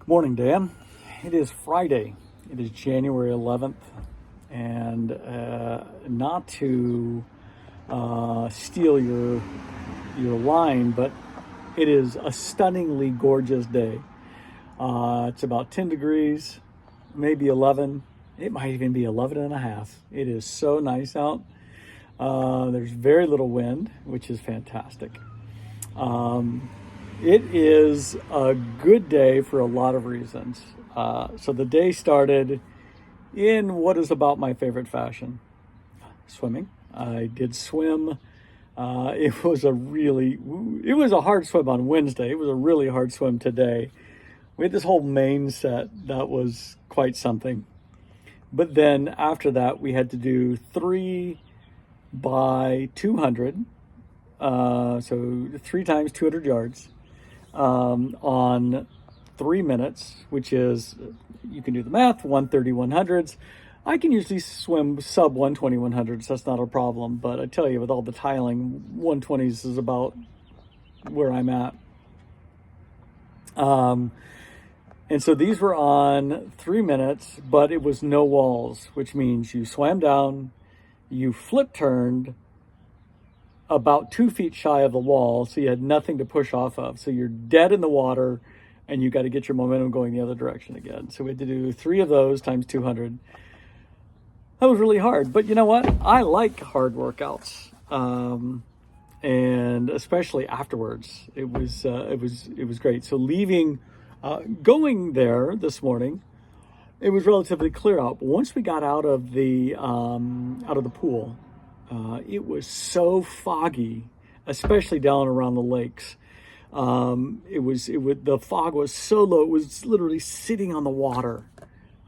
Good morning, Dan. It is Friday. It is January 11th. And not to steal your line, but it is a stunningly gorgeous day. It's about 10 degrees, maybe 11. It might even be 11 and a half. It is so nice out. There's very little wind, which is fantastic. It is a good day for a lot of reasons. So the day started in what is about my favorite fashion, swimming. I did swim. It was a hard swim on Wednesday. It was a really hard swim today. We had this whole main set that was quite something. But then after that, we had to do 3 by 200. So 3 times 200 yards on 3 minutes, which is, you can do the math, 130 100s. I can usually swim sub 120 100s. That's not a problem. But I tell you, with all the tiling, 120s is about where I'm at. And so these were on 3 minutes, but it was no walls, which means you swam down, you flip turned about 2 feet shy of the wall, so you had nothing to push off of. So you're dead in the water, and you got to get your momentum going the other direction again. So we had to do 3 of those times 200. That was really hard, but you know what? I like hard workouts, and especially afterwards. It was great. So going there this morning, it was relatively clear out. But once we got out of the pool, it was so foggy, especially down around the lakes. The fog was so low, it was literally sitting on the water.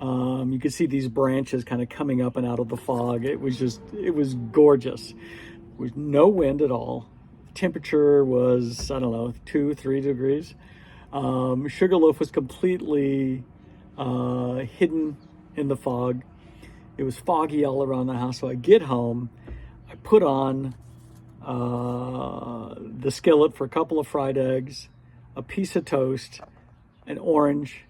You could see these branches kind of coming up and out of the fog. It was gorgeous. There was no wind at all. Temperature was, 2-3 degrees. Sugarloaf was completely hidden in the fog. It was foggy all around the house. So I get home, I put on the skillet for a couple of fried eggs, a piece of toast, an orange,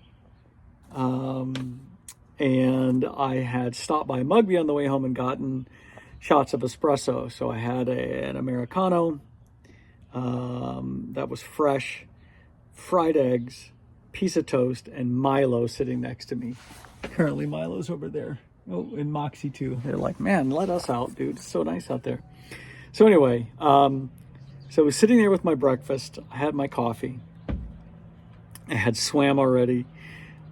and I had stopped by Mugby on the way home and gotten shots of espresso. So I had an Americano that was fresh, fried eggs, piece of toast, and Milo sitting next to me. Currently Milo's over there. Oh, and Moxie too. They're like, man, let us out, dude. It's so nice out there. So anyway, so I was sitting there with my breakfast. I had my coffee. I had swam already.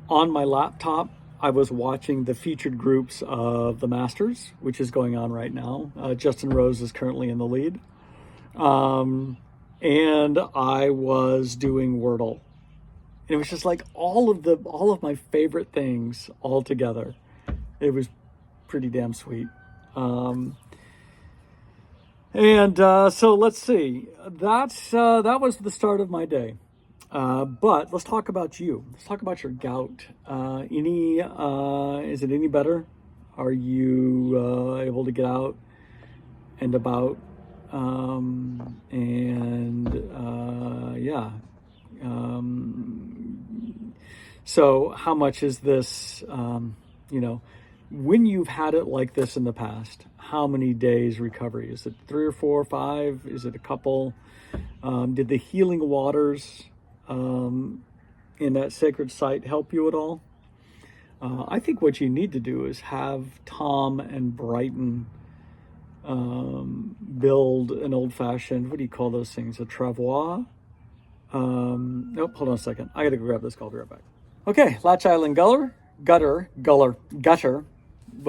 On my laptop, I was watching the featured groups of the Masters, which is going on right now. Justin Rose is currently in the lead. And I was doing Wordle. And it was just like all of my favorite things all together. It was pretty damn sweet. So let's see. That was the start of my day. But let's talk about you. Let's talk about your gout. Is it any better? Are you able to get out and about? So how much is this, when you've had it like this in the past, how many days recovery? Is it 3 or 4 or 5? Is it a couple? Did the healing waters in that sacred site help you at all? I think what you need to do is have Tom and Brighton build an old-fashioned, what do you call those things, a travois? Nope, hold on a second. I gotta go grab this call. I'll be right back. Okay, Latch Island gutter,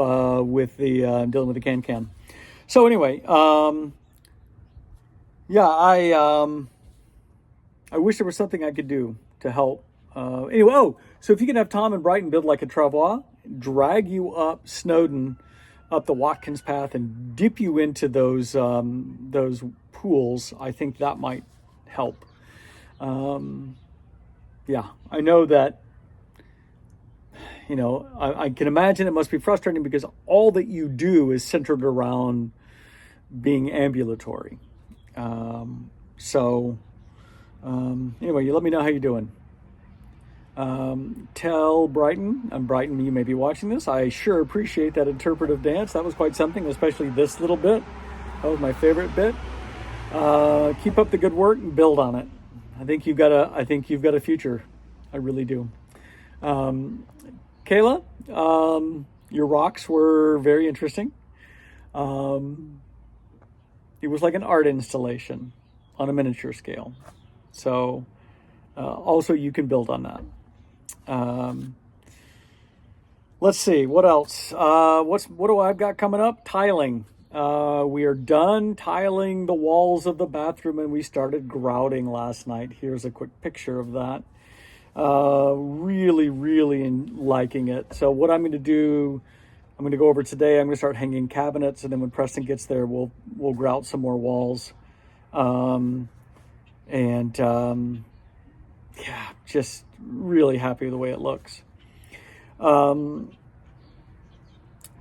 with the dealing with the can. So anyway, I wish there was something I could do to help. So if you can have Tom and Brighton build like a travois, drag you up Snowden, up the Watkins path, and dip you into those pools, I think that might help. I know that, I can imagine it must be frustrating because all that you do is centered around being ambulatory. Anyway, you let me know how you're doing. Tell Brighton, and Brighton, you may be watching this, I sure appreciate that interpretive dance. That was quite something, especially this little bit. That was my favorite bit. Keep up the good work and build on it. I think you've got a future. I really do. Kayla, your rocks were very interesting. It was like an art installation on a miniature scale. So also you can build on that. Let's see, what else? What do I've got coming up? Tiling. We are done tiling the walls of the bathroom, and we started grouting last night. Here's a quick picture of that. Really liking it. So what I'm going to do, I'm going to go over today. I'm going to start hanging cabinets, and then when Preston gets there, we'll grout some more walls. Yeah, just really happy with the way it looks.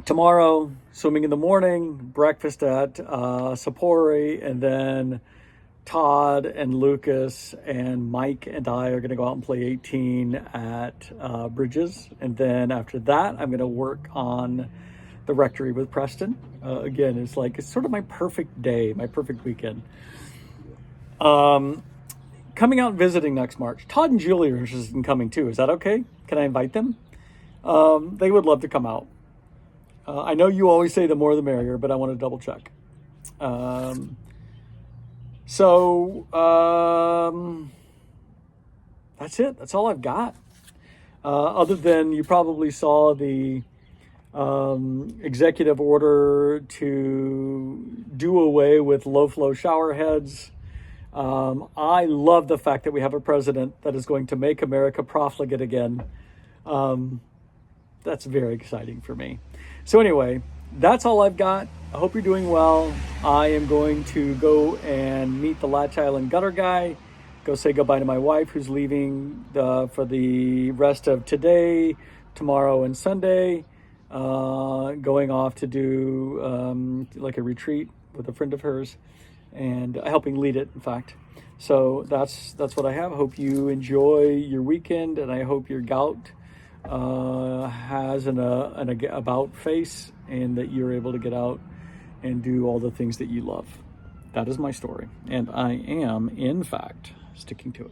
Tomorrow, swimming in the morning, breakfast at Sapori, and then Todd and Lucas and Mike and I are going to go out and play 18 at Bridges. And then after that, I'm going to work on the rectory with Preston. Again, it's sort of my perfect day, my perfect weekend. Coming out and visiting next March. Todd and Julie are interested in coming too. Is that okay? Can I invite them? They would love to come out. I know you always say the more the merrier, but I want to double check. That's it. That's all I've got. Other than you probably saw the executive order to do away with low-flow shower heads. I love the fact that we have a president that is going to make America profligate again. That's very exciting for me. So anyway, that's all I've got. I hope you're doing well. I am going to go and meet the Latch Island gutter guy, go say goodbye to my wife who's leaving for the rest of today, tomorrow, and Sunday, going off to do like a retreat with a friend of hers, and helping lead it, in fact. So that's what I have. I hope you enjoy your weekend, and I hope your gout has an about face, and that you're able to get out and do all the things that you love. That is my story, and I am, in fact, sticking to it.